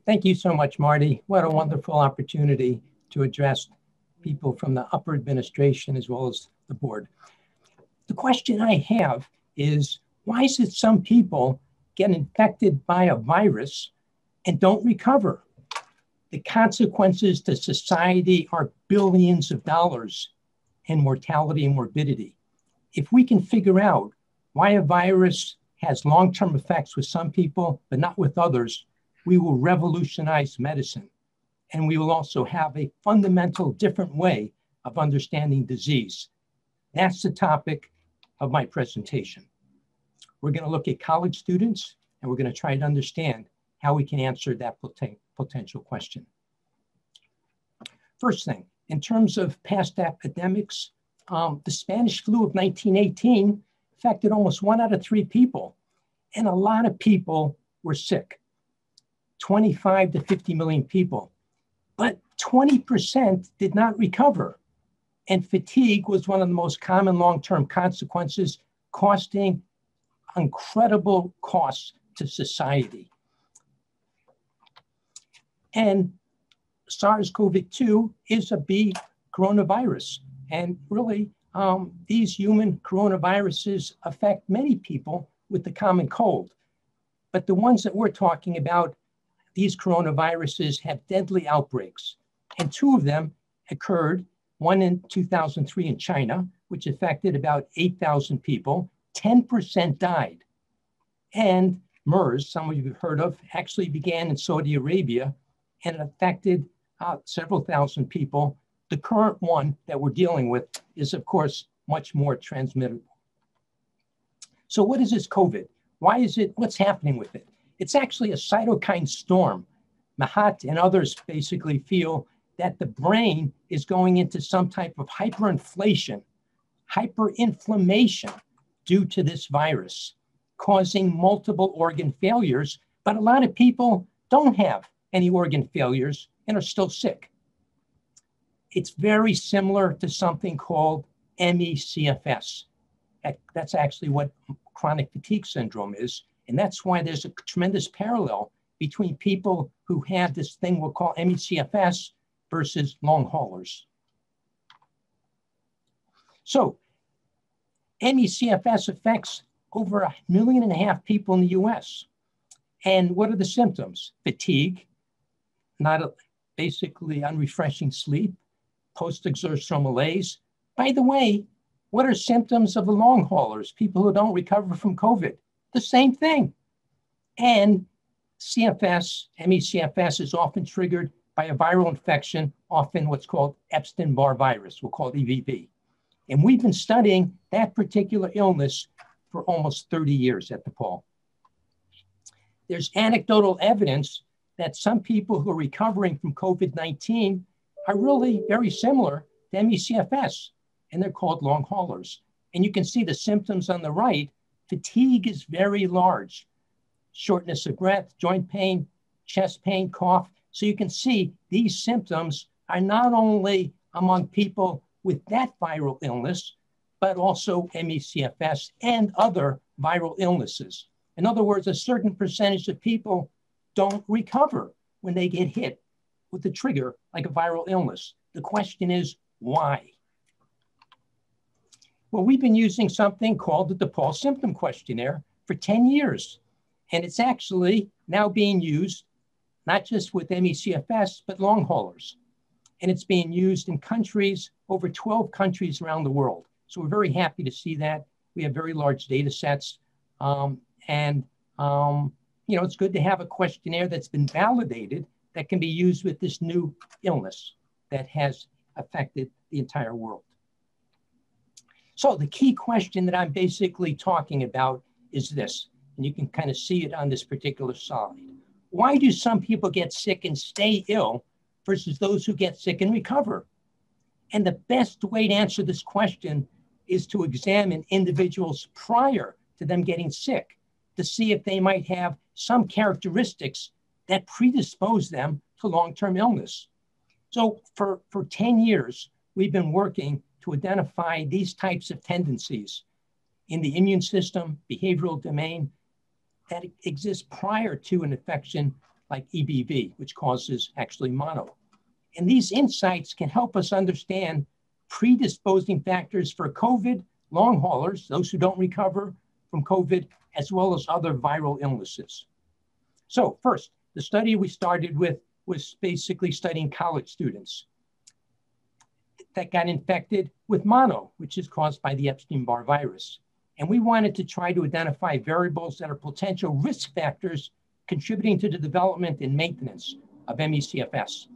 Thank you so much, Marty. What a wonderful opportunity to address people from the upper administration as well as the board. The question I have is, why is it some people get infected by a virus and don't recover? The consequences to society are billions of dollars in mortality and morbidity. If we can figure out why a virus has long-term effects with some people, but not with others, we will revolutionize medicine. And we will also have a fundamental different way of understanding disease. That's the topic of my presentation. We're going to look at college students, and we're going to try to understand how we can answer that potential question. First thing, in terms of past epidemics, the Spanish flu of 1918 affected almost 1 out of 3 people, and a lot of people were sick, 25 to 50 million people, but 20% did not recover. And fatigue was one of the most common long-term consequences, costing incredible costs to society. And SARS-CoV-2 is a B coronavirus. And really, these human coronaviruses affect many people with the common cold. But the ones that we're talking about, these coronaviruses have deadly outbreaks. And 2 of them occurred, one in 2003 in China, which affected about 8,000 people. 10% died. And MERS, some of you have heard of, actually began in Saudi Arabia and it affected several thousand people. The current one that we're dealing with is, of course, much more transmittable. So what is this COVID? Why is it, what's happening with it? It's actually a cytokine storm. Mahat and others basically feel that the brain is going into some type of hyperinflation, hyperinflammation due to this virus, causing multiple organ failures. But a lot of people don't have any organ failures and are still sick. It's very similar to something called ME/CFS. That's actually what chronic fatigue syndrome is. And that's why there's a tremendous parallel between people who have this thing we'll call ME/CFS versus long haulers. So ME/CFS affects over 1.5 million people in the US. And what are the symptoms? Fatigue, basically unrefreshing sleep, post-exertional malaise. By the way, what are symptoms of the long haulers, people who don't recover from COVID? The same thing. And CFS, ME/CFS is often triggered by a viral infection, often what's called Epstein-Barr virus, we'll call it EBV. And we've been studying that particular illness for almost 30 years at DePaul. There's anecdotal evidence that some people who are recovering from COVID-19 are really very similar to ME/CFS, and they're called long haulers. And you can see the symptoms on the right. Fatigue is very large. Shortness of breath, joint pain, chest pain, cough. So you can see these symptoms are not only among people with that viral illness, but also ME/CFS and other viral illnesses. In other words, a certain percentage of people don't recover when they get hit with a trigger like a viral illness. The question is, why? Well, we've been using something called the DePaul Symptom Questionnaire for 10 years. And it's actually now being used not just with ME/CFS, but long haulers. And it's being used in countries, over 12 countries around the world. So we're very happy to see that. We have very large data sets. It's good to have a questionnaire that's been validated that can be used with this new illness that has affected the entire world. So the key question that I'm basically talking about is this, and you can kind of see it on this particular slide. Why do some people get sick and stay ill versus those who get sick and recover? And the best way to answer this question is to examine individuals prior to them getting sick to see if they might have some characteristics that predispose them to long-term illness. So for 10 years, we've been working to identify these types of tendencies in the immune system, behavioral domain that exist prior to an infection like EBV, which causes actually mono. And these insights can help us understand predisposing factors for COVID, long haulers, those who don't recover from COVID, as well as other viral illnesses. So first, the study we started with was basically studying college students that got infected with mono, which is caused by the Epstein-Barr virus. And we wanted to try to identify variables that are potential risk factors contributing to the development and maintenance of ME/CFS.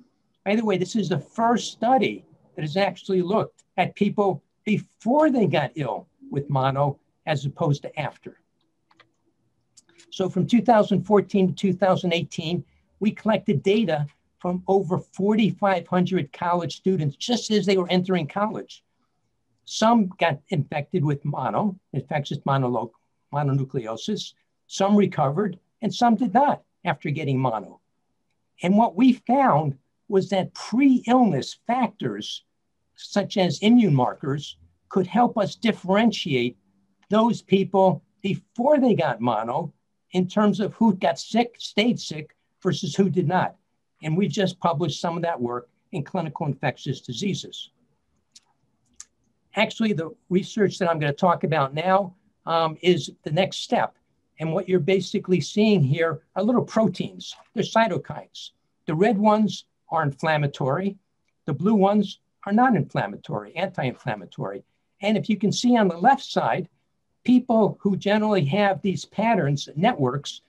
By the way, this is the first study that has actually looked at people before they got ill with mono as opposed to after. So from 2014 to 2018, we collected data from over 4,500 college students just as they were entering college. Some got infected with mono, infectious mononucleosis. Some recovered, and some did not after getting mono. And what we found was that pre-illness factors, such as immune markers, could help us differentiate those people before they got mono in terms of who got sick, stayed sick, versus who did not. And we just published some of that work in Clinical Infectious Diseases. Actually, the research that I'm going to talk about now is the next step. And what you're basically seeing here are little proteins. They're cytokines. The red ones are inflammatory. The blue ones are non-inflammatory, anti-inflammatory. And if you can see on the left side, people who generally have these patterns, networks,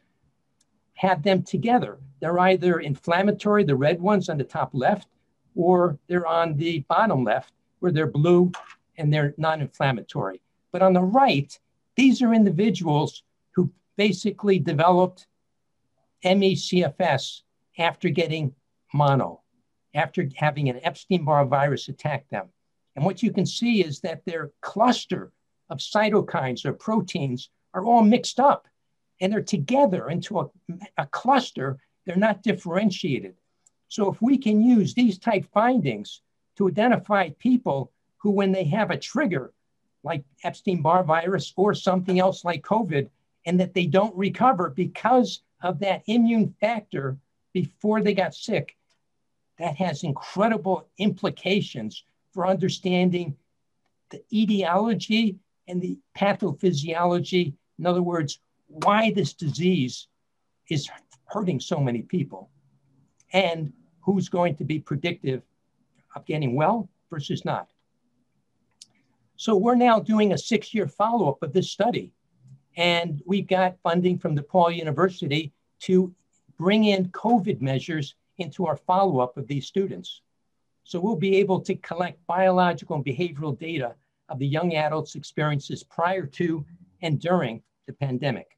have them together. They're either inflammatory, the red ones on the top left, or they're on the bottom left, where they're blue and they're non-inflammatory. But on the right, these are individuals who basically developed ME/CFS after getting mono, after having an Epstein-Barr virus attack them. And what you can see is that their cluster of cytokines or proteins are all mixed up, and they're together into a cluster. They're not differentiated. So if we can use these type findings to identify people who, when they have a trigger like Epstein-Barr virus or something else like COVID, and that they don't recover because of that immune factor before they got sick, that has incredible implications for understanding the etiology and the pathophysiology. In other words, why this disease is hurting so many people and who's going to be predictive of getting well versus not. So we're now doing a 6-year follow-up of this study. And we got funding from DePaul University to bring in COVID measures into our follow-up of these students. So we'll be able to collect biological and behavioral data of the young adults' experiences prior to and during the pandemic.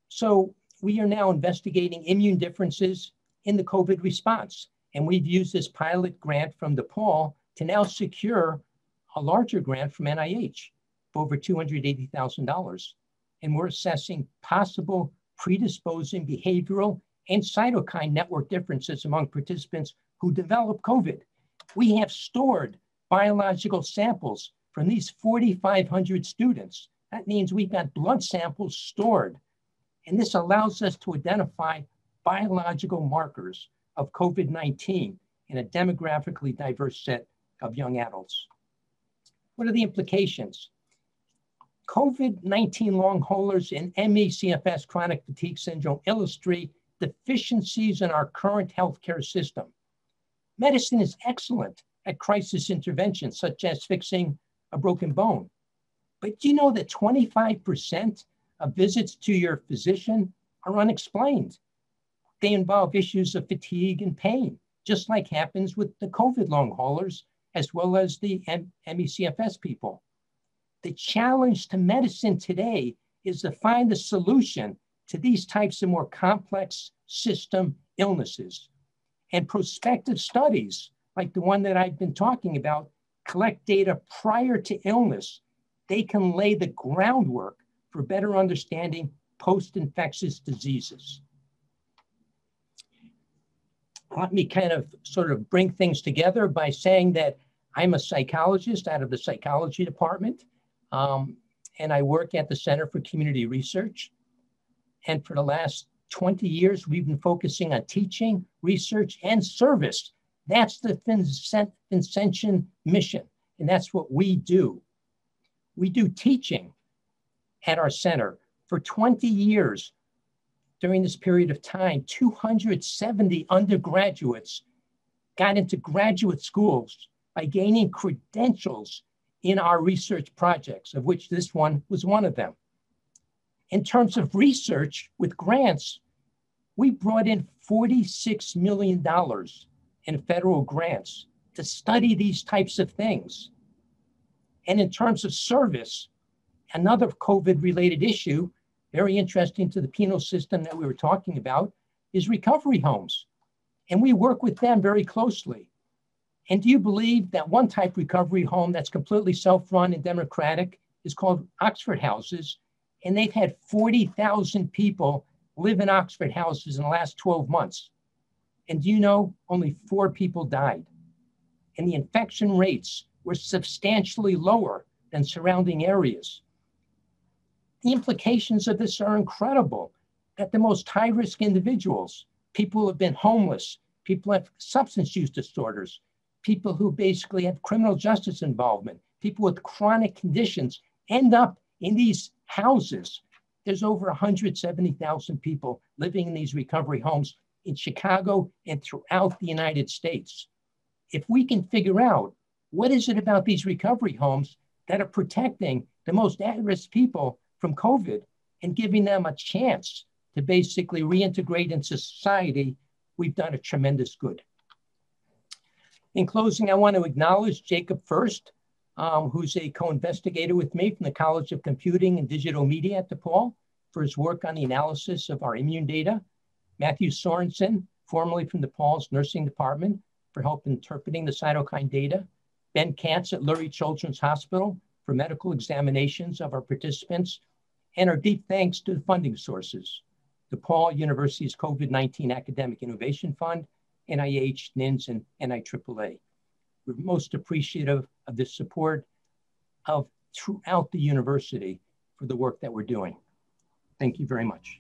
So we are now investigating immune differences in the COVID response. And we've used this pilot grant from DePaul to now secure a larger grant from NIH of over $280,000. And we're assessing possible predisposing behavioral and cytokine network differences among participants who develop COVID. We have stored biological samples from these 4,500 students. That means we've got blood samples stored. And this allows us to identify biological markers of COVID-19 in a demographically diverse set of young adults. What are the implications? COVID-19 long haulers and ME/CFS chronic fatigue syndrome illustrate deficiencies in our current healthcare system. Medicine is excellent at crisis intervention, such as fixing a broken bone. But do you know that 25% of visits to your physician are unexplained? They involve issues of fatigue and pain, just like happens with the COVID long haulers, as well as the ME/CFS people. The challenge to medicine today is to find a solution to these types of more complex system illnesses. And prospective studies, like the one that I've been talking about, collect data prior to illness. They can lay the groundwork for better understanding post-infectious diseases. Let me kind of sort of bring things together by saying that I'm a psychologist out of the psychology department, and I work at the Center for Community Research. And for the last 20 years, we've been focusing on teaching, research, and service. That's the Vincentian mission, and that's what we do. We do teaching at our center. For 20 years, during this period of time, 270 undergraduates got into graduate schools by gaining credentials in our research projects, of which this one was one of them. In terms of research with grants, we brought in $46 million in federal grants to study these types of things. And in terms of service, another COVID-related issue, very interesting to the penal system that we were talking about, is recovery homes. And we work with them very closely. And do you believe that one type recovery home that's completely self-run and democratic is called Oxford Houses? And they've had 40,000 people live in Oxford Houses in the last 12 months. And do you know, only 4 people died. And the infection rates were substantially lower than surrounding areas. The implications of this are incredible, that the most high-risk individuals, people who have been homeless, people who have substance use disorders, people who basically have criminal justice involvement, people with chronic conditions end up in these houses. There's over 170,000 people living in these recovery homes in Chicago and throughout the United States. If we can figure out what is it about these recovery homes that are protecting the most at-risk people from COVID and giving them a chance to basically reintegrate into society, we've done a tremendous good. In closing, I want to acknowledge Jacob First, who's a co-investigator with me from the College of Computing and Digital Media at DePaul, for his work on the analysis of our immune data. Matthew Sorensen, formerly from DePaul's nursing department, for help interpreting the cytokine data. Ben Kantz at Lurie Children's Hospital for medical examinations of our participants. And our deep thanks to the funding sources: DePaul University's COVID-19 Academic Innovation Fund, NIH, NINS, and NIAAA. We're most appreciative of this support throughout the university for the work that we're doing. Thank you very much.